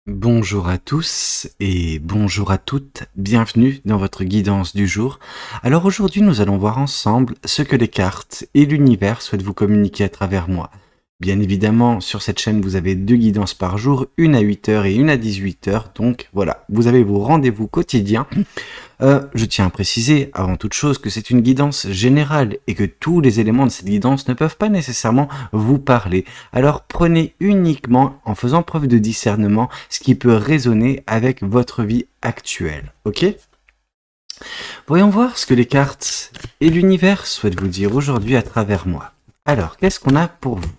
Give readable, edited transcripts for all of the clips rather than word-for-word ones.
Bonjour à tous et bonjour à toutes, bienvenue dans votre guidance du jour. Alors aujourd'hui nous allons voir ensemble ce que les cartes et l'univers souhaitent vous communiquer à travers moi. Bien évidemment, sur cette chaîne vous avez 2 guidances par jour, une à 8h et une à 18h, donc voilà, vous avez vos rendez-vous quotidiens. Je tiens à préciser, avant toute chose, que c'est une guidance générale et que tous les éléments de cette guidance ne peuvent pas nécessairement vous parler. Alors prenez uniquement, en faisant preuve de discernement, ce qui peut résonner avec votre vie actuelle. Ok ? Voyons voir ce que les cartes et l'univers souhaitent vous dire aujourd'hui à travers moi. Alors, qu'est-ce qu'on a pour vous ?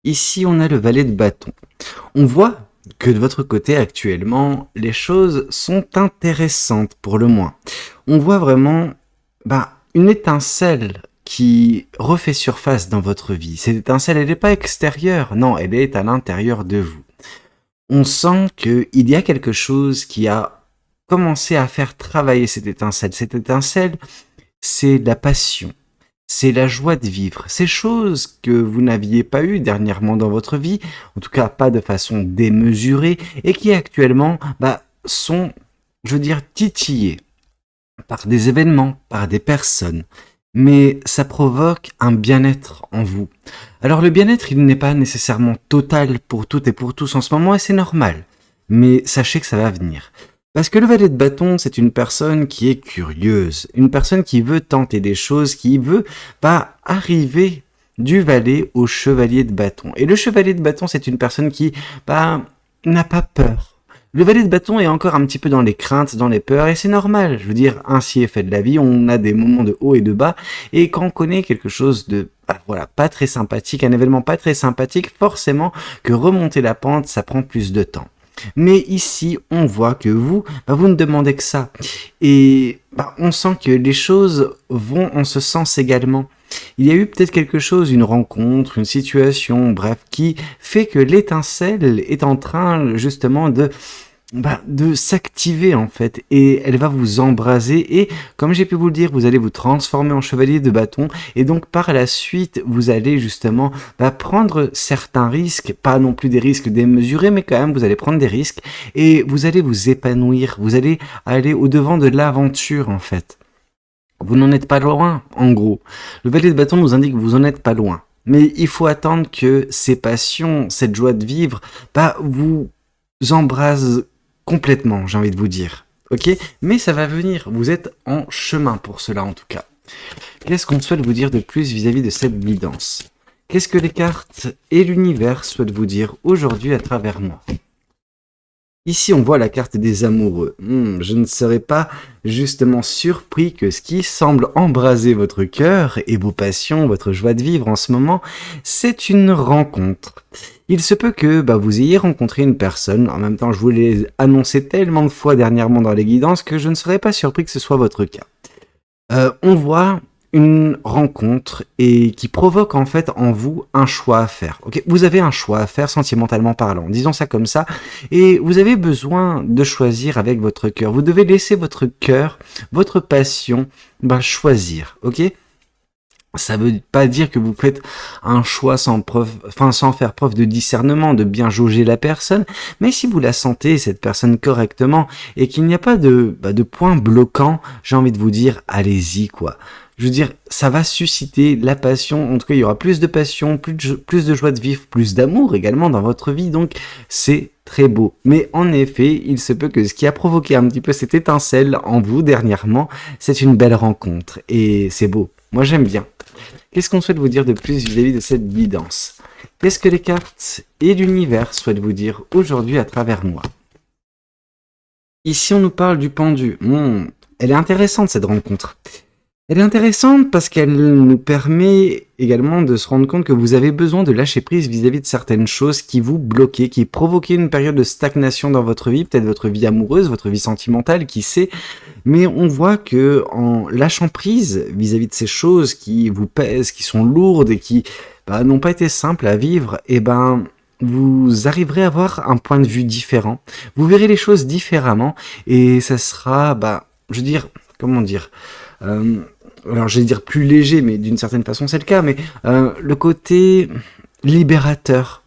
Ici, on a le valet de bâton. On voit que de votre côté actuellement, les choses sont intéressantes pour le moins. On voit vraiment une étincelle qui refait surface dans votre vie. Cette étincelle, elle n'est pas extérieure, non, elle est à l'intérieur de vous. On sent qu'il y a quelque chose qui a commencé à faire travailler cette étincelle. Cette étincelle, c'est la passion. C'est la joie de vivre. Ces choses que vous n'aviez pas eues dernièrement dans votre vie, en tout cas pas de façon démesurée, et qui actuellement sont, je veux dire, titillées par des événements, par des personnes. Mais ça provoque un bien-être en vous. Alors le bien-être, il n'est pas nécessairement total pour toutes et pour tous en ce moment, et c'est normal. Mais sachez que ça va venir. Parce que le valet de bâton, c'est une personne qui est curieuse, une personne qui veut tenter des choses, qui veut pas arriver du valet au chevalier de bâton. Et le chevalier de bâton, c'est une personne qui n'a pas peur. Le valet de bâton est encore un petit peu dans les craintes, dans les peurs, et c'est normal. Je veux dire, ainsi est fait de la vie, on a des moments de haut et de bas, et quand on connaît quelque chose de pas très sympathique, un événement pas très sympathique, forcément que remonter la pente, ça prend plus de temps. Mais ici, on voit que vous ne demandez que ça. Et on sent que les choses vont en ce sens également. Il y a eu peut-être quelque chose, une rencontre, une situation, bref, qui fait que l'étincelle est en train justement de s'activer en fait, et elle va vous embraser, et comme j'ai pu vous le dire, vous allez vous transformer en chevalier de bâton, et donc par la suite vous allez justement prendre certains risques, pas non plus des risques démesurés, mais quand même vous allez prendre des risques, et vous allez vous épanouir, vous allez aller au devant de l'aventure en fait. Vous n'en êtes pas loin, en gros. Le valet de bâton nous indique que vous en êtes pas loin, mais il faut attendre que ces passions, cette joie de vivre, vous embrase complètement, j'ai envie de vous dire. Ok ? Mais ça va venir, vous êtes en chemin pour cela en tout cas. Qu'est-ce qu'on souhaite vous dire de plus vis-à-vis de cette guidance ? Qu'est-ce que les cartes et l'univers souhaitent vous dire aujourd'hui à travers moi ? Ici, on voit la carte des amoureux. Je ne serais pas justement surpris que ce qui semble embraser votre cœur et vos passions, votre joie de vivre en ce moment, c'est une rencontre. Il se peut que vous ayez rencontré une personne, en même temps je vous l'ai annoncé tellement de fois dernièrement dans les guidances que je ne serais pas surpris que ce soit votre cas. On voit une rencontre et qui provoque en fait en vous un choix à faire. Ok, vous avez un choix à faire sentimentalement parlant, disons ça comme ça, et vous avez besoin de choisir avec votre cœur. Vous devez laisser votre cœur, votre passion, choisir. Ok. Ça veut pas dire que vous faites un choix sans faire preuve de discernement, de bien jauger la personne, mais si vous la sentez, cette personne correctement, et qu'il n'y a pas de point bloquant, j'ai envie de vous dire, allez-y, quoi. Je veux dire, ça va susciter la passion, en tout cas, il y aura plus de passion, plus de joie de vivre, plus d'amour également dans votre vie, donc c'est très beau. Mais en effet, il se peut que ce qui a provoqué un petit peu cette étincelle en vous dernièrement, c'est une belle rencontre, et c'est beau. Moi, j'aime bien. Qu'est-ce qu'on souhaite vous dire de plus vis-à-vis de cette guidance ? Qu'est-ce que les cartes et l'univers souhaitent vous dire aujourd'hui à travers moi ? Ici, on nous parle du pendu. Elle est intéressante, cette rencontre. Elle est intéressante parce qu'elle nous permet également de se rendre compte que vous avez besoin de lâcher prise vis-à-vis de certaines choses qui vous bloquaient, qui provoquaient une période de stagnation dans votre vie, peut-être votre vie amoureuse, votre vie sentimentale, qui sait. Mais on voit que en lâchant prise vis-à-vis de ces choses qui vous pèsent, qui sont lourdes et qui n'ont pas été simples à vivre, vous arriverez à avoir un point de vue différent. Vous verrez les choses différemment et ça sera, alors je vais dire plus léger, mais d'une certaine façon c'est le cas, mais le côté libérateur,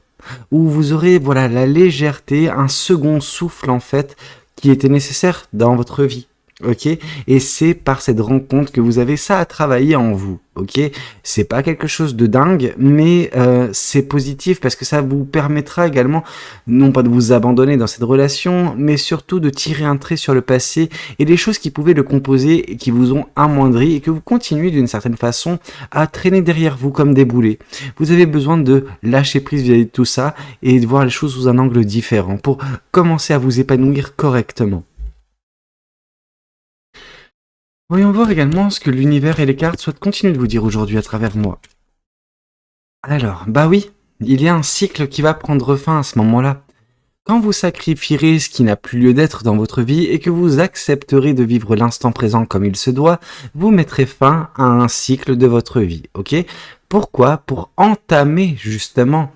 où vous aurez voilà la légèreté, un second souffle en fait qui était nécessaire dans votre vie. Ok, et c'est par cette rencontre que vous avez ça à travailler en vous. Ok, c'est pas quelque chose de dingue, mais c'est positif parce que ça vous permettra également non pas de vous abandonner dans cette relation, mais surtout de tirer un trait sur le passé et les choses qui pouvaient le composer et qui vous ont amoindri et que vous continuez d'une certaine façon à traîner derrière vous comme des boulets. Vous avez besoin de lâcher prise vis-à-vis de tout ça et de voir les choses sous un angle différent pour commencer à vous épanouir correctement. Voyons voir également ce que l'univers et les cartes souhaitent continuer de vous dire aujourd'hui à travers moi. Alors, bah oui, il y a un cycle qui va prendre fin à ce moment-là. Quand vous sacrifierez ce qui n'a plus lieu d'être dans votre vie et que vous accepterez de vivre l'instant présent comme il se doit, vous mettrez fin à un cycle de votre vie, ok? Pourquoi? Pour entamer justement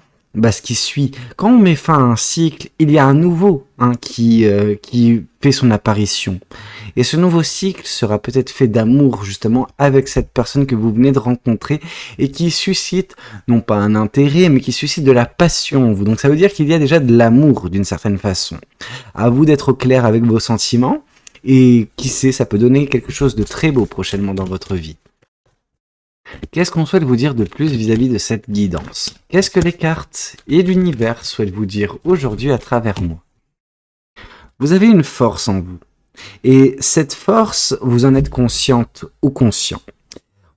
ce qui suit. Quand on met fin à un cycle, il y a un nouveau qui fait son apparition. Et ce nouveau cycle sera peut-être fait d'amour justement avec cette personne que vous venez de rencontrer et qui suscite non pas un intérêt mais qui suscite de la passion en vous. Donc ça veut dire qu'il y a déjà de l'amour d'une certaine façon. À vous d'être au clair avec vos sentiments et qui sait, ça peut donner quelque chose de très beau prochainement dans votre vie. Qu'est-ce qu'on souhaite vous dire de plus vis-à-vis de cette guidance? Qu'est-ce que les cartes et l'univers souhaitent vous dire aujourd'hui à travers moi? Vous avez une force en vous. Et cette force, vous en êtes consciente ou conscient.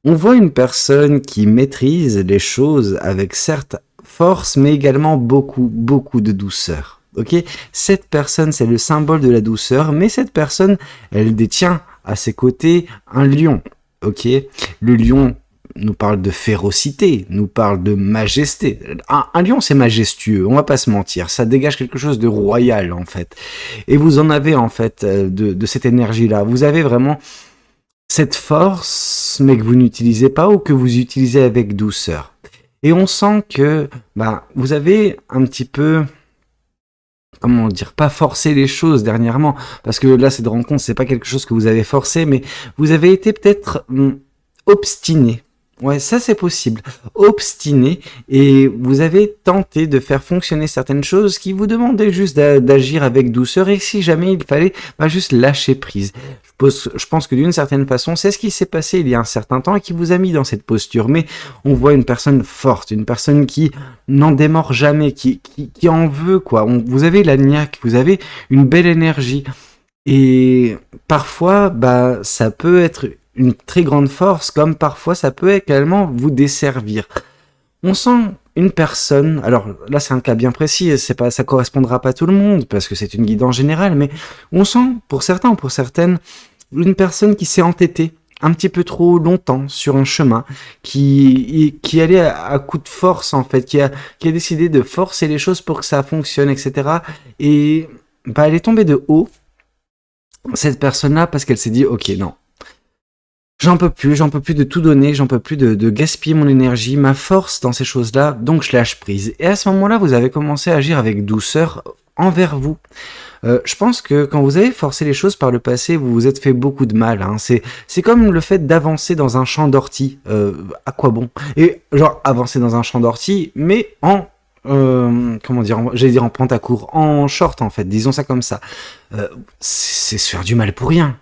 On voit une personne qui maîtrise les choses avec certes force, mais également beaucoup de douceur. Ok, cette personne, c'est le symbole de la douceur, mais cette personne, elle détient à ses côtés un lion. Ok, le lion nous parle de férocité, nous parle de majesté. Un lion, c'est majestueux, on va pas se mentir, ça dégage quelque chose de royal en fait. Et vous en avez en fait de cette énergie-là. Vous avez vraiment cette force, mais que vous n'utilisez pas ou que vous utilisez avec douceur. Et on sent que vous avez un petit peu, comment dire, pas forcer les choses dernièrement, parce que là, cette rencontre, c'est pas quelque chose que vous avez forcé, mais vous avez été peut-être obstiné. Ouais, ça c'est possible. Obstiné, et vous avez tenté de faire fonctionner certaines choses qui vous demandaient juste d'agir avec douceur, et si jamais il fallait juste lâcher prise. Je pense que d'une certaine façon, c'est ce qui s'est passé il y a un certain temps et qui vous a mis dans cette posture. Mais on voit une personne forte, une personne qui n'en démord jamais, qui en veut, quoi. Vous avez la niaque, vous avez une belle énergie. Et parfois, ça peut être une très grande force, comme parfois ça peut également vous desservir. On sent une personne, alors là c'est un cas bien précis, ça correspondra pas à tout le monde, parce que c'est une guidance générale, mais on sent, pour certains ou pour certaines, une personne qui s'est entêtée un petit peu trop longtemps sur un chemin, qui allait à coup de force en fait, qui a décidé de forcer les choses pour que ça fonctionne, etc. Et elle est tombée de haut, cette personne-là, parce qu'elle s'est dit, ok, non, j'en peux plus de tout donner, j'en peux plus de gaspiller mon énergie, ma force dans ces choses-là, donc je lâche prise. Et à ce moment-là, vous avez commencé à agir avec douceur envers vous. Je pense que quand vous avez forcé les choses par le passé, vous vous êtes fait beaucoup de mal. C'est comme le fait d'avancer dans un champ d'ortie. À quoi bon? Et genre avancer dans un champ d'ortie, mais en j'allais dire en pantacourt, en short en fait, disons ça comme ça. C'est se faire du mal pour rien.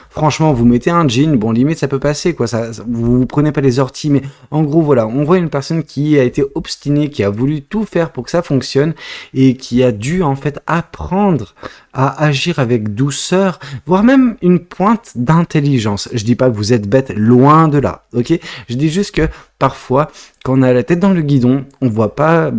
Franchement, vous mettez un jean, bon limite ça peut passer quoi, vous prenez pas les orties, mais en gros voilà, on voit une personne qui a été obstinée, qui a voulu tout faire pour que ça fonctionne et qui a dû en fait apprendre à agir avec douceur, voire même une pointe d'intelligence. Je dis pas que vous êtes bête, loin de là, ok? Je dis juste que parfois, quand on a la tête dans le guidon, on voit pas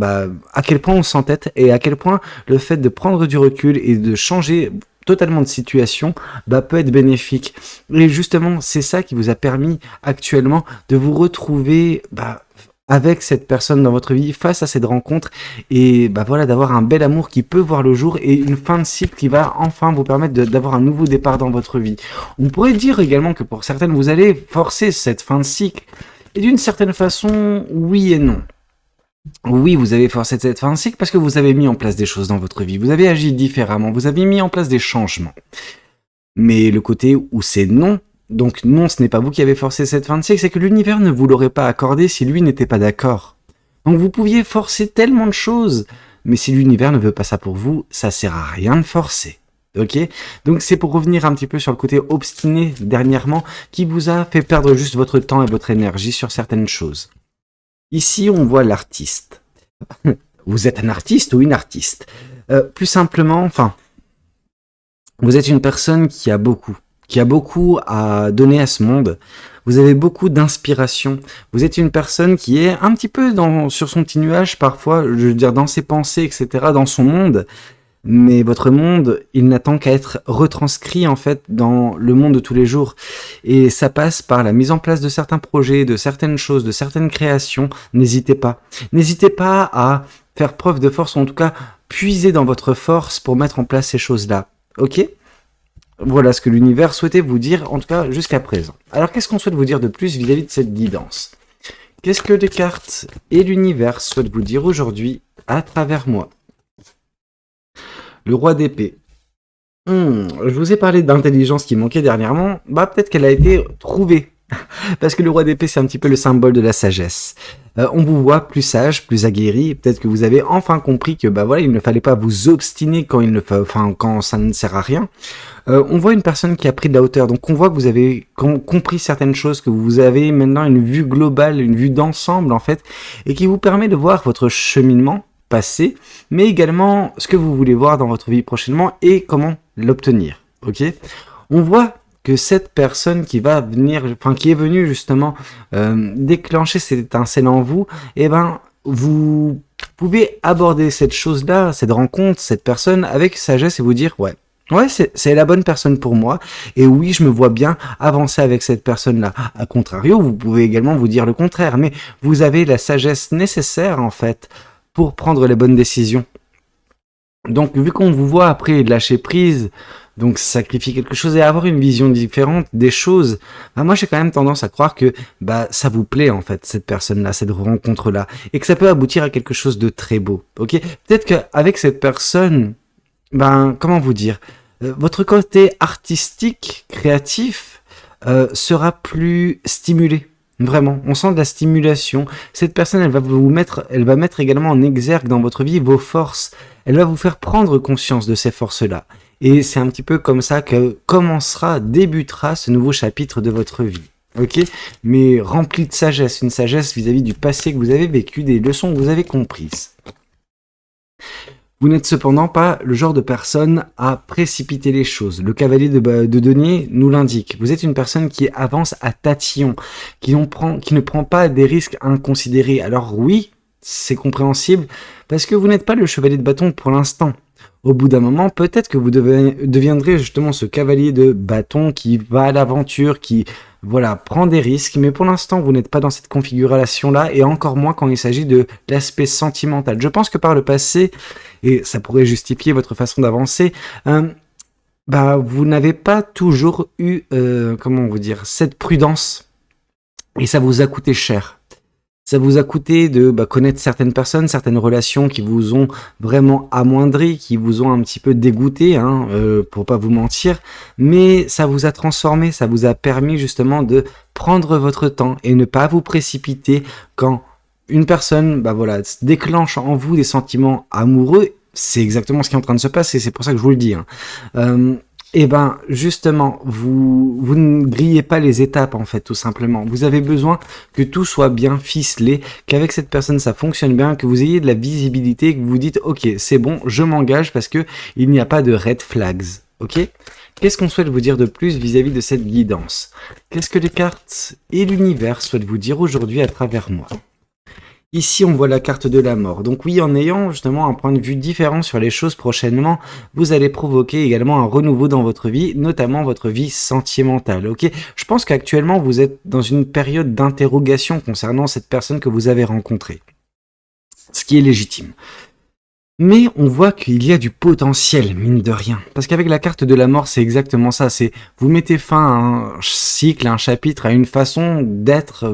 à quel point on s'entête et à quel point le fait de prendre du recul et de changer totalement de situation peut être bénéfique. Et justement, c'est ça qui vous a permis actuellement de vous retrouver avec cette personne dans votre vie, face à cette rencontre, et d'avoir un bel amour qui peut voir le jour et une fin de cycle qui va enfin vous permettre d'avoir un nouveau départ dans votre vie. On pourrait dire également que pour certaines, vous allez forcer cette fin de cycle, et d'une certaine façon, oui et non. Oui, vous avez forcé cette fin de cycle parce que vous avez mis en place des choses dans votre vie, vous avez agi différemment, vous avez mis en place des changements. Mais le côté où c'est non, donc non, ce n'est pas vous qui avez forcé cette fin de cycle, c'est que l'univers ne vous l'aurait pas accordé si lui n'était pas d'accord. Donc vous pouviez forcer tellement de choses, mais si l'univers ne veut pas ça pour vous, ça sert à rien de forcer. Ok? Donc c'est pour revenir un petit peu sur le côté obstiné dernièrement qui vous a fait perdre juste votre temps et votre énergie sur certaines choses. Ici, on voit l'artiste. Vous êtes un artiste ou une artiste? Plus simplement, enfin, vous êtes une personne qui a beaucoup à donner à ce monde. Vous avez beaucoup d'inspiration. Vous êtes une personne qui est un petit peu sur son petit nuage parfois, je veux dire dans ses pensées, etc., dans son monde. Mais votre monde, il n'attend qu'à être retranscrit en fait dans le monde de tous les jours. Et ça passe par la mise en place de certains projets, de certaines choses, de certaines créations. N'hésitez pas. N'hésitez pas à faire preuve de force, ou en tout cas puiser dans votre force pour mettre en place ces choses-là. Ok? Voilà ce que l'univers souhaitait vous dire, en tout cas jusqu'à présent. Alors qu'est-ce qu'on souhaite vous dire de plus vis-à-vis de cette guidance? Qu'est-ce que les cartes et l'univers souhaitent vous dire aujourd'hui à travers moi? Le roi d'épée. Je vous ai parlé d'intelligence qui manquait dernièrement, bah peut-être qu'elle a été trouvée. Parce que le roi d'épée, c'est un petit peu le symbole de la sagesse. On vous voit plus sage, plus aguerri, peut-être que vous avez enfin compris que bah voilà, il ne fallait pas vous obstiner quand ça ne sert à rien. On voit une personne qui a pris de la hauteur, donc on voit que vous avez compris certaines choses, que vous avez maintenant une vue globale, une vue d'ensemble en fait, et qui vous permet de voir votre cheminement passé, mais également ce que vous voulez voir dans votre vie prochainement et comment l'obtenir. Ok? On voit que cette personne qui va venir, qui est venue justement déclencher cette étincelle en vous, eh ben vous pouvez aborder cette chose-là, cette rencontre, cette personne avec sagesse et vous dire ouais, c'est la bonne personne pour moi. Et oui, je me vois bien avancer avec cette personne-là. A contrario, vous pouvez également vous dire le contraire, mais vous avez la sagesse nécessaire en fait pour prendre les bonnes décisions. Donc, vu qu'on vous voit après lâcher prise, donc sacrifier quelque chose et avoir une vision différente des choses, bah moi j'ai quand même tendance à croire que bah ça vous plaît en fait cette personne-là, cette rencontre-là, et que ça peut aboutir à quelque chose de très beau. Ok? Peut-être qu'avec cette personne, ben comment vous dire, votre côté artistique, créatif, sera plus stimulé. Vraiment, on sent de la stimulation. Cette personne, elle va mettre également en exergue dans votre vie vos forces. Elle va vous faire prendre conscience de ces forces-là. Et c'est un petit peu comme ça que débutera ce nouveau chapitre de votre vie. Ok? Mais rempli de sagesse, une sagesse vis-à-vis du passé que vous avez vécu, des leçons que vous avez comprises. Vous n'êtes cependant pas le genre de personne à précipiter les choses. Le cavalier de denier nous l'indique. Vous êtes une personne qui avance à tatillon, qui ne prend pas des risques inconsidérés. Alors oui, c'est compréhensible, parce que vous n'êtes pas le chevalier de bâton pour l'instant. Au bout d'un moment, peut-être que vous deviendrez justement ce cavalier de bâton qui va à l'aventure, qui prend des risques, mais pour l'instant, vous n'êtes pas dans cette configuration-là, et encore moins quand il s'agit de l'aspect sentimental. Je pense que par le passé, et ça pourrait justifier votre façon d'avancer, vous n'avez pas toujours eu, cette prudence, et ça vous a coûté cher. Ça vous a coûté de connaître certaines personnes, certaines relations qui vous ont vraiment amoindri, qui vous ont un petit peu dégoûté, pour pas vous mentir, mais ça vous a transformé, ça vous a permis justement de prendre votre temps et ne pas vous précipiter quand une personne déclenche en vous des sentiments amoureux. C'est exactement ce qui est en train de se passer, c'est pour ça que je vous le dis. Et justement, vous ne grillez pas les étapes en fait, tout simplement. Vous avez besoin que tout soit bien ficelé, qu'avec cette personne ça fonctionne bien, que vous ayez de la visibilité, que vous vous dites ok, c'est bon, je m'engage parce que il n'y a pas de red flags. Ok? Qu'est-ce qu'on souhaite vous dire de plus vis-à-vis de cette guidance? Qu'est-ce que les cartes et l'univers souhaitent vous dire aujourd'hui à travers moi? Ici, on voit la carte de la mort. Donc oui, en ayant justement un point de vue différent sur les choses prochainement, vous allez provoquer également un renouveau dans votre vie, notamment votre vie sentimentale. Ok? Je pense qu'actuellement, vous êtes dans une période d'interrogation concernant cette personne que vous avez rencontrée. Ce qui est légitime. Mais on voit qu'il y a du potentiel, mine de rien. Parce qu'avec la carte de la mort, c'est exactement ça. C'est vous mettez fin à un cycle, à un chapitre, à une façon d'être,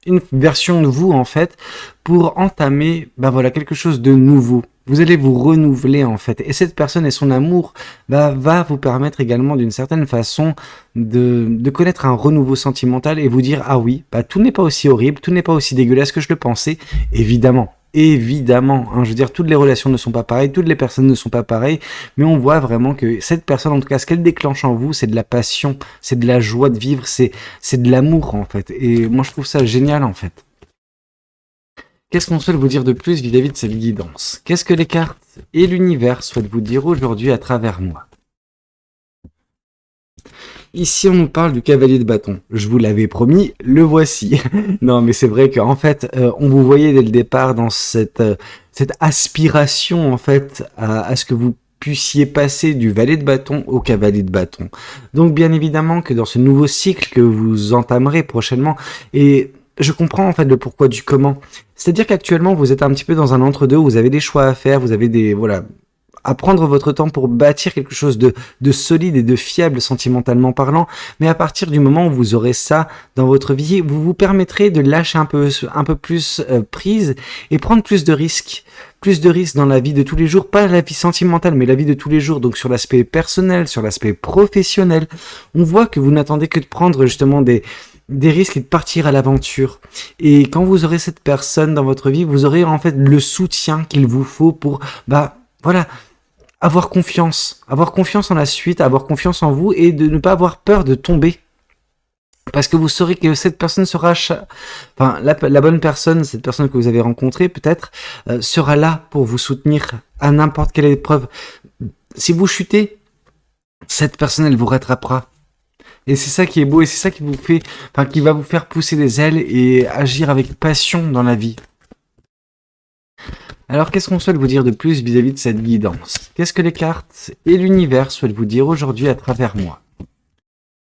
une version de vous en fait pour entamer quelque chose de nouveau. Vous allez vous renouveler en fait. Et cette personne et son amour va vous permettre également d'une certaine façon de connaître un renouveau sentimental et vous dire ah oui, tout n'est pas aussi horrible, tout n'est pas aussi dégueulasse que je le pensais. Évidemment. Évidemment, hein, je veux dire, toutes les relations ne sont pas pareilles, toutes les personnes ne sont pas pareilles, mais on voit vraiment que cette personne, en tout cas, ce qu'elle déclenche en vous, c'est de la passion, c'est de la joie de vivre, c'est de l'amour en fait. Et moi, je trouve ça génial en fait. Qu'est-ce qu'on souhaite vous dire de plus vis-à-vis de cette guidance? Qu'est-ce que les cartes et l'univers souhaitent vous dire aujourd'hui à travers moi? Ici, on nous parle du cavalier de bâton. Je vous l'avais promis, le voici. Non, mais c'est vrai qu'en fait, on vous voyait dès le départ dans cette aspiration, en fait, à ce que vous puissiez passer du valet de bâton au cavalier de bâton. Donc, bien évidemment que dans ce nouveau cycle que vous entamerez prochainement, et je comprends en fait le pourquoi du comment. C'est-à-dire qu'actuellement, vous êtes un petit peu dans un entre-deux, où vous avez des choix à faire, vous avez à prendre votre temps pour bâtir quelque chose de solide et de fiable sentimentalement parlant, mais à partir du moment où vous aurez ça dans votre vie, vous vous permettrez de lâcher un peu plus prise et prendre plus de risques dans la vie de tous les jours, pas la vie sentimentale, mais la vie de tous les jours, donc sur l'aspect personnel, sur l'aspect professionnel. On voit que vous n'attendez que de prendre justement des risques et de partir à l'aventure. Et quand vous aurez cette personne dans votre vie, vous aurez en fait le soutien qu'il vous faut pour, avoir confiance en la suite, avoir confiance en vous et de ne pas avoir peur de tomber. Parce que vous saurez que cette personne sera, la bonne personne, cette personne que vous avez rencontrée peut-être, sera là pour vous soutenir à n'importe quelle épreuve. Si vous chutez, cette personne, elle vous rattrapera. Et c'est ça qui est beau et c'est ça qui qui va vous faire pousser les ailes et agir avec passion dans la vie. Alors, qu'est-ce qu'on souhaite vous dire de plus vis-à-vis de cette guidance? Qu'est-ce que les cartes et l'univers souhaitent vous dire aujourd'hui à travers moi?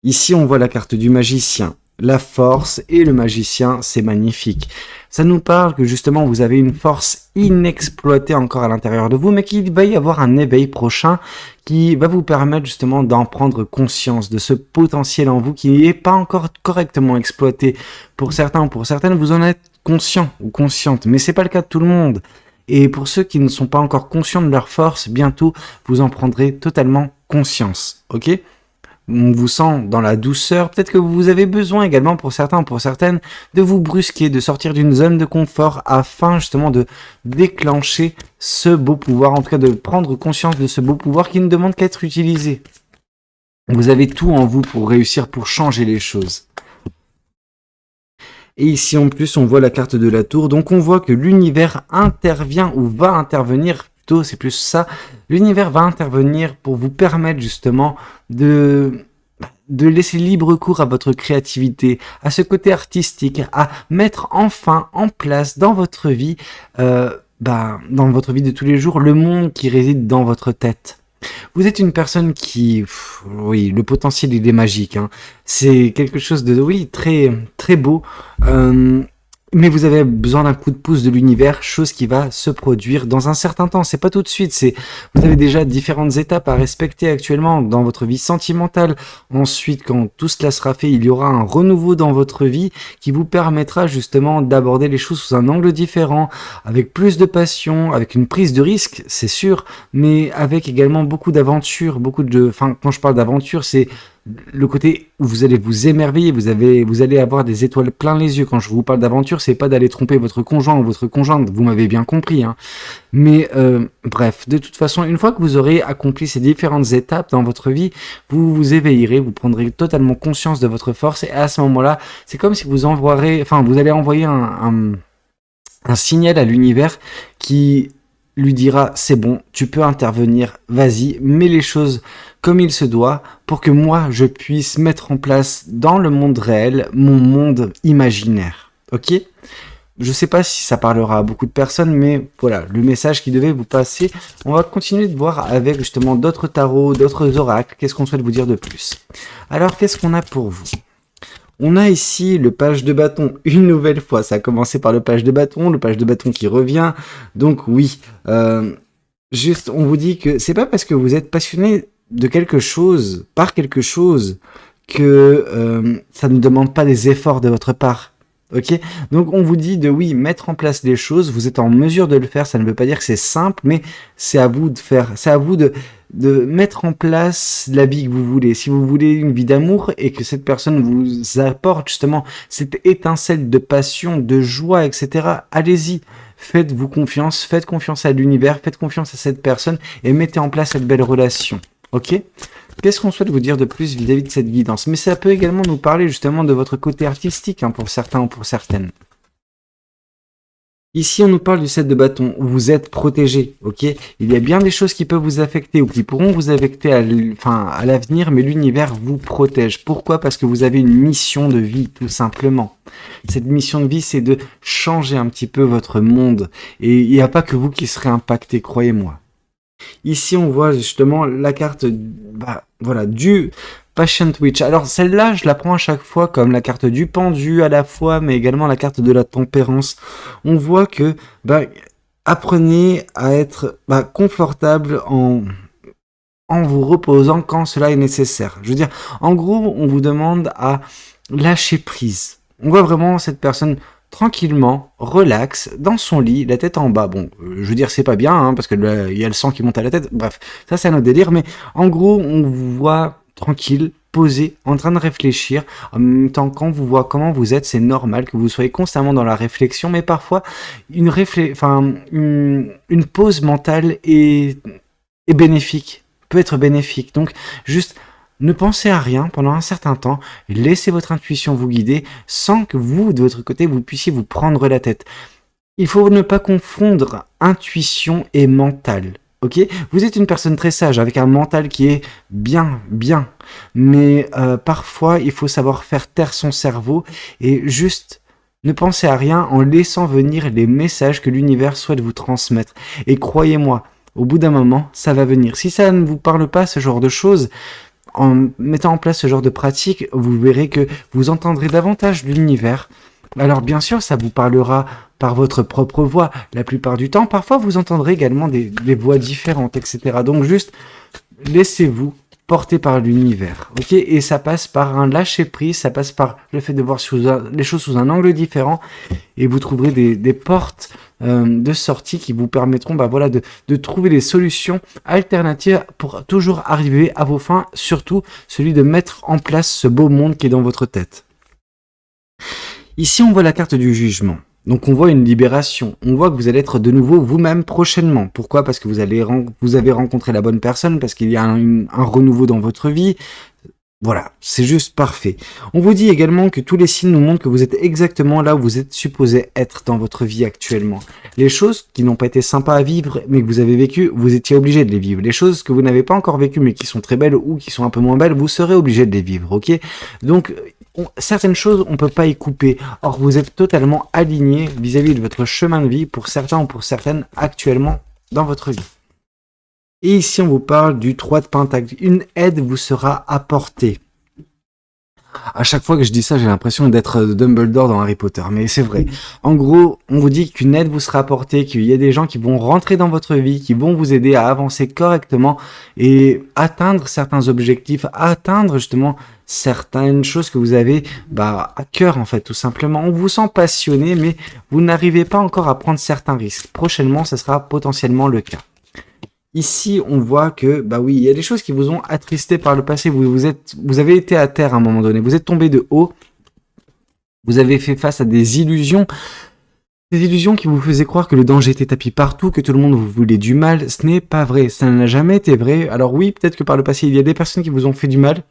Ici, on voit la carte du magicien, la force et le magicien, c'est magnifique. Ça nous parle que justement, vous avez une force inexploitée encore à l'intérieur de vous, mais qu'il va y avoir un éveil prochain qui va vous permettre justement d'en prendre conscience, de ce potentiel en vous qui n'est pas encore correctement exploité. Pour certains ou pour certaines, vous en êtes conscient ou consciente, mais c'est pas le cas de tout le monde. Et pour ceux qui ne sont pas encore conscients de leur force, bientôt, vous en prendrez totalement conscience, ok? On vous sent dans la douceur, peut-être que vous avez besoin également pour certains ou pour certaines de vous brusquer, de sortir d'une zone de confort afin justement de déclencher ce beau pouvoir, en tout cas de prendre conscience de ce beau pouvoir qui ne demande qu'à être utilisé. Vous avez tout en vous pour réussir, pour changer les choses. Et ici, en plus, on voit la carte de la tour. Donc, on voit que l'univers intervient ou va intervenir. Plutôt, c'est plus ça. L'univers va intervenir pour vous permettre justement de laisser libre cours à votre créativité, à ce côté artistique, à mettre enfin en place dans votre vie, dans votre vie de tous les jours, le monde qui réside dans votre tête. Vous êtes une personne qui, oui, le potentiel il est magique. Hein. C'est quelque chose de, oui, très très beau. Mais vous avez besoin d'un coup de pouce de l'univers, chose qui va se produire dans un certain temps. C'est pas tout de suite. Vous avez déjà différentes étapes à respecter actuellement dans votre vie sentimentale. Ensuite, quand tout cela sera fait, il y aura un renouveau dans votre vie qui vous permettra justement d'aborder les choses sous un angle différent, avec plus de passion, avec une prise de risque, c'est sûr, mais avec également beaucoup d'aventure, quand je parle d'aventure, c'est le côté où vous allez vous émerveiller, vous allez avoir des étoiles plein les yeux. Quand je vous parle d'aventure, c'est pas d'aller tromper votre conjoint ou votre conjointe, vous m'avez bien compris. Hein. Mais bref, de toute façon, une fois que vous aurez accompli ces différentes étapes dans votre vie, vous vous éveillerez, vous prendrez totalement conscience de votre force et à ce moment-là, c'est comme si vous allez envoyer un signal à l'univers qui lui dira c'est bon, tu peux intervenir, vas-y, mets les choses comme il se doit pour que moi je puisse mettre en place dans le monde réel mon monde imaginaire. Ok ? Je sais pas si ça parlera à beaucoup de personnes, mais voilà, le message qui devait vous passer. On va continuer de voir avec justement d'autres tarots, d'autres oracles. Qu'est-ce qu'on souhaite vous dire de plus ? Alors, qu'est-ce qu'on a pour vous ? On a ici le page de bâton, une nouvelle fois. Ça a commencé par le page de bâton qui revient. Donc oui, juste on vous dit que c'est pas parce que vous êtes passionné de quelque chose, par quelque chose, que ça ne demande pas des efforts de votre part. Ok? Donc on vous dit de oui, mettre en place les choses, vous êtes en mesure de le faire, ça ne veut pas dire que c'est simple, mais c'est à vous de faire, c'est à vous de mettre en place la vie que vous voulez. Si vous voulez une vie d'amour et que cette personne vous apporte justement cette étincelle de passion, de joie, etc., allez-y. Faites confiance à l'univers, faites confiance à cette personne et mettez en place cette belle relation. Ok? Qu'est-ce qu'on souhaite vous dire de plus vis-à-vis de cette guidance? Mais ça peut également nous parler justement de votre côté artistique, hein, pour certains ou pour certaines. Ici, on nous parle du 7 de bâton. Vous êtes protégé, ok? Il y a bien des choses qui peuvent vous affecter ou qui pourront vous affecter à l'avenir, mais l'univers vous protège. Pourquoi? Parce que vous avez une mission de vie, tout simplement. Cette mission de vie, c'est de changer un petit peu votre monde. Et il n'y a pas que vous qui serez impacté, croyez-moi. Ici, on voit justement la carte, voilà, du Patient Witch. Alors celle-là, je la prends à chaque fois comme la carte du pendu à la fois, mais également la carte de la tempérance. On voit que apprenez à être confortable en vous reposant quand cela est nécessaire. Je veux dire, en gros, on vous demande à lâcher prise. On voit vraiment cette personne tranquillement, relax, dans son lit, la tête en bas. Bon, je veux dire, c'est pas bien, hein, parce que il y a le sang qui monte à la tête. Bref, ça c'est un autre délire, mais en gros, on vous voit tranquille, posé, en train de réfléchir. En même temps, quand on vous voit comment vous êtes, c'est normal que vous soyez constamment dans la réflexion, mais parfois, une pause mentale est bénéfique, peut être bénéfique. Donc, juste ne pensez à rien pendant un certain temps, laissez votre intuition vous guider sans que vous, de votre côté, vous puissiez vous prendre la tête. Il faut ne pas confondre intuition et mental. Ok? Vous êtes une personne très sage, avec un mental qui est bien, mais parfois il faut savoir faire taire son cerveau et juste ne pensez à rien en laissant venir les messages que l'univers souhaite vous transmettre. Et croyez-moi, au bout d'un moment, ça va venir. Si ça ne vous parle pas, ce genre de choses, en mettant en place ce genre de pratique, vous verrez que vous entendrez davantage l'univers. Alors bien sûr, ça vous parlera par votre propre voix la plupart du temps. Parfois, vous entendrez également des voix différentes, etc. Donc juste, laissez-vous porter par l'univers, ok? Et ça passe par un lâcher-prise, ça passe par le fait de voir les choses sous un angle différent, et vous trouverez des portes de sortie qui vous permettront de trouver des solutions alternatives pour toujours arriver à vos fins, surtout celui de mettre en place ce beau monde qui est dans votre tête. Ici, on voit la carte du jugement. Donc on voit une libération, on voit que vous allez être de nouveau vous-même prochainement. Pourquoi? Parce que vous avez rencontré la bonne personne, parce qu'il y a un renouveau dans votre vie. Voilà, c'est juste parfait. On vous dit également que tous les signes nous montrent que vous êtes exactement là où vous êtes supposé être dans votre vie actuellement. Les choses qui n'ont pas été sympas à vivre, mais que vous avez vécues, vous étiez obligé de les vivre. Les choses que vous n'avez pas encore vécues, mais qui sont très belles ou qui sont un peu moins belles, vous serez obligé de les vivre, ok? Donc, certaines choses, on peut pas y couper. Or, vous êtes totalement aligné vis-à-vis de votre chemin de vie pour certains ou pour certaines actuellement dans votre vie. Et ici, on vous parle du 3 de Pentacle. Une aide vous sera apportée. À chaque fois que je dis ça, j'ai l'impression d'être Dumbledore dans Harry Potter, mais c'est vrai. En gros, on vous dit qu'une aide vous sera apportée, qu'il y a des gens qui vont rentrer dans votre vie, qui vont vous aider à avancer correctement et atteindre certains objectifs, atteindre justement certaines choses que vous avez à cœur en fait, tout simplement. On vous sent passionné, mais vous n'arrivez pas encore à prendre certains risques. Prochainement, ce sera potentiellement le cas. Ici, on voit que, oui, il y a des choses qui vous ont attristé par le passé. Vous avez été à terre à un moment donné. Vous êtes tombé de haut. Vous avez fait face à des illusions. Des illusions qui vous faisaient croire que le danger était tapis partout, que tout le monde vous voulait du mal. Ce n'est pas vrai. Ça n'a jamais été vrai. Alors oui, peut-être que par le passé, il y a des personnes qui vous ont fait du mal.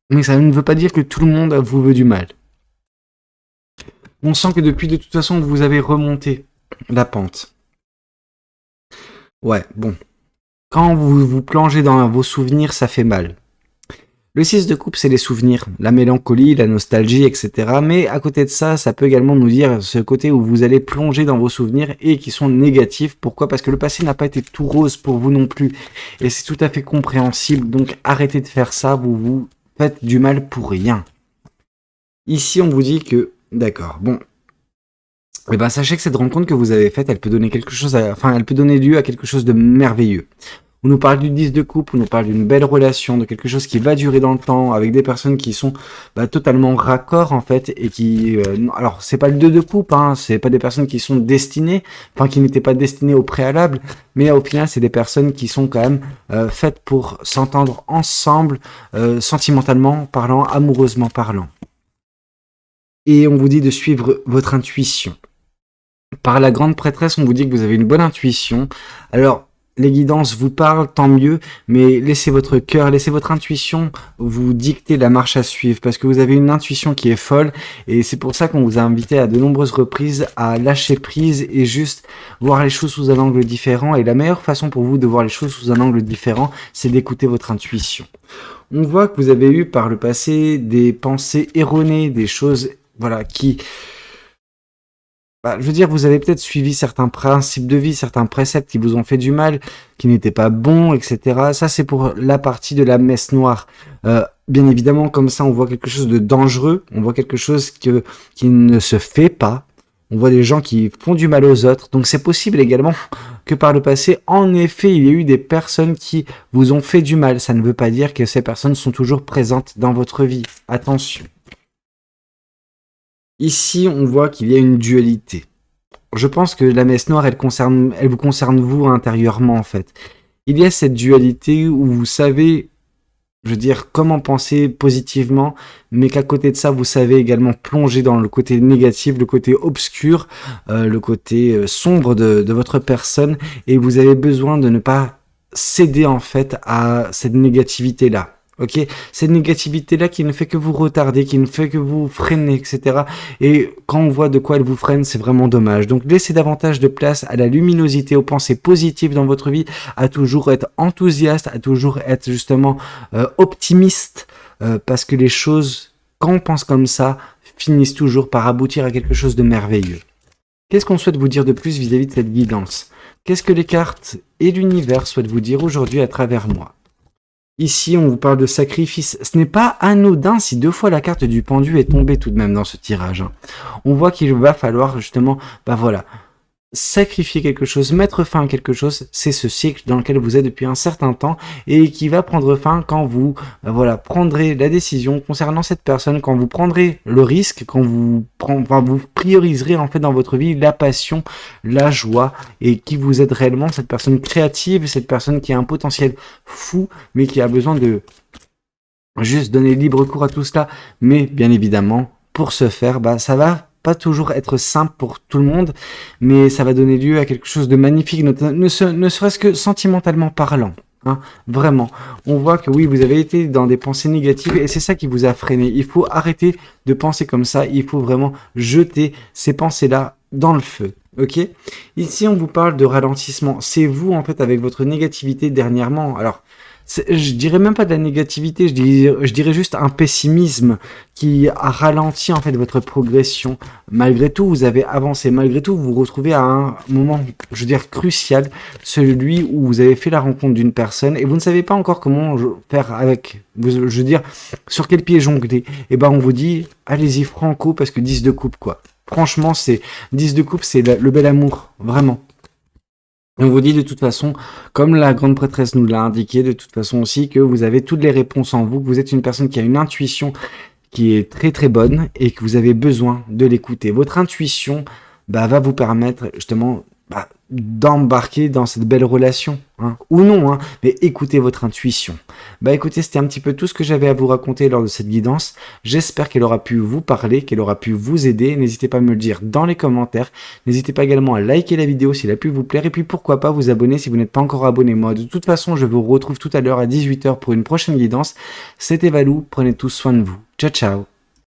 Mais ça ne veut pas dire que tout le monde vous veut du mal. On sent que depuis, de toute façon, vous avez remonté la pente. Ouais, bon. Quand vous vous plongez dans vos souvenirs, ça fait mal. Le 6 de coupe, c'est les souvenirs, la mélancolie, la nostalgie, etc. Mais à côté de ça, ça peut également nous dire ce côté où vous allez plonger dans vos souvenirs et qui sont négatifs. Pourquoi? Parce que le passé n'a pas été tout rose pour vous non plus. Et c'est tout à fait compréhensible. Donc arrêtez de faire ça, vous vous faites du mal pour rien. Ici, on vous dit que... D'accord, bon... sachez que cette rencontre que vous avez faite, elle peut donner elle peut donner lieu à quelque chose de merveilleux. On nous parle du 10 de coupe, on nous parle d'une belle relation, de quelque chose qui va durer dans le temps, avec des personnes qui sont totalement raccord en fait, et qui... alors, c'est pas le 2 de coupe, hein, c'est pas des personnes qui sont destinées, enfin qui n'étaient pas destinées au préalable, mais au final, c'est des personnes qui sont quand même faites pour s'entendre ensemble, sentimentalement parlant, amoureusement parlant. Et on vous dit de suivre votre intuition. Par la grande prêtresse, on vous dit que vous avez une bonne intuition. Alors, les guidances vous parlent, tant mieux, mais laissez votre cœur, laissez votre intuition vous dicter la marche à suivre, parce que vous avez une intuition qui est folle, et c'est pour ça qu'on vous a invité à de nombreuses reprises à lâcher prise et juste voir les choses sous un angle différent, et la meilleure façon pour vous de voir les choses sous un angle différent, c'est d'écouter votre intuition. On voit que vous avez eu par le passé des pensées erronées, des choses, voilà, qui... je veux dire, vous avez peut-être suivi certains principes de vie, certains préceptes qui vous ont fait du mal, qui n'étaient pas bons, etc. Ça, c'est pour la partie de la messe noire. Bien évidemment, comme ça, on voit quelque chose de dangereux, on voit quelque chose qui ne se fait pas. On voit des gens qui font du mal aux autres. Donc, c'est possible également que par le passé, en effet, il y a eu des personnes qui vous ont fait du mal. Ça ne veut pas dire que ces personnes sont toujours présentes dans votre vie. Attention. Ici, on voit qu'il y a une dualité. Je pense que la messe noire, elle vous concerne vous intérieurement, en fait. Il y a cette dualité où vous savez, je veux dire, comment penser positivement, mais qu'à côté de ça, vous savez également plonger dans le côté négatif, le côté obscur, le côté sombre de votre personne, et vous avez besoin de ne pas céder, en fait, à cette négativité-là. Ok, cette négativité-là qui ne fait que vous retarder, qui ne fait que vous freiner, etc. Et quand on voit de quoi elle vous freine, c'est vraiment dommage. Donc laissez davantage de place à la luminosité, aux pensées positives dans votre vie, à toujours être enthousiaste, à toujours être justement optimiste, parce que les choses, quand on pense comme ça, finissent toujours par aboutir à quelque chose de merveilleux. Qu'est-ce qu'on souhaite vous dire de plus vis-à-vis de cette guidance? Qu'est-ce que les cartes et l'univers souhaitent vous dire aujourd'hui à travers moi? Ici, on vous parle de sacrifice. Ce n'est pas anodin si 2 fois la carte du pendu est tombée tout de même dans ce tirage. Hein. On voit qu'il va falloir justement, sacrifier quelque chose, mettre fin à quelque chose. C'est ce cycle dans lequel vous êtes depuis un certain temps et qui va prendre fin quand vous, prendrez la décision concernant cette personne, quand vous prendrez le risque, quand vous prioriserez en fait dans votre vie la passion, la joie et qui vous aide réellement, cette personne créative, cette personne qui a un potentiel fou mais qui a besoin de juste donner libre cours à tout cela. Mais bien évidemment, pour ce faire, ça va pas toujours être simple pour tout le monde, mais ça va donner lieu à quelque chose de magnifique, ne serait-ce que sentimentalement parlant. Hein, vraiment, on voit que oui, vous avez été dans des pensées négatives et c'est ça qui vous a freiné. Il faut arrêter de penser comme ça, il faut vraiment jeter ces pensées-là dans le feu. Ok ? Ici, on vous parle de ralentissement. C'est vous, en fait, avec votre négativité dernièrement. Alors, je dirais même pas de la négativité, je dirais juste un pessimisme qui a ralenti en fait votre progression. Malgré tout, vous avez avancé. Malgré tout, vous vous retrouvez à un moment, je veux dire, crucial, celui où vous avez fait la rencontre d'une personne et vous ne savez pas encore comment faire avec, je veux dire, sur quel pied jongler. Et on vous dit, allez-y franco, parce que 10 de coupe, quoi. Franchement, 10 de coupe, c'est le bel amour, vraiment. On vous dit de toute façon, comme la grande prêtresse nous l'a indiqué, de toute façon aussi que vous avez toutes les réponses en vous, que vous êtes une personne qui a une intuition qui est très très bonne et que vous avez besoin de l'écouter. Votre intuition va vous permettre justement d'embarquer dans cette belle relation, hein, ou non, hein, mais écoutez votre intuition. Écoutez, c'était un petit peu tout ce que j'avais à vous raconter lors de cette guidance. J'espère qu'elle aura pu vous parler, qu'elle aura pu vous aider. N'hésitez pas à me le dire dans les commentaires. N'hésitez pas également à liker la vidéo si elle a pu vous plaire. Et puis pourquoi pas vous abonner si vous n'êtes pas encore abonné. Moi, de toute façon, je vous retrouve tout à l'heure à 18 h pour une prochaine guidance. C'était Valou, prenez tous soin de vous. Ciao, ciao.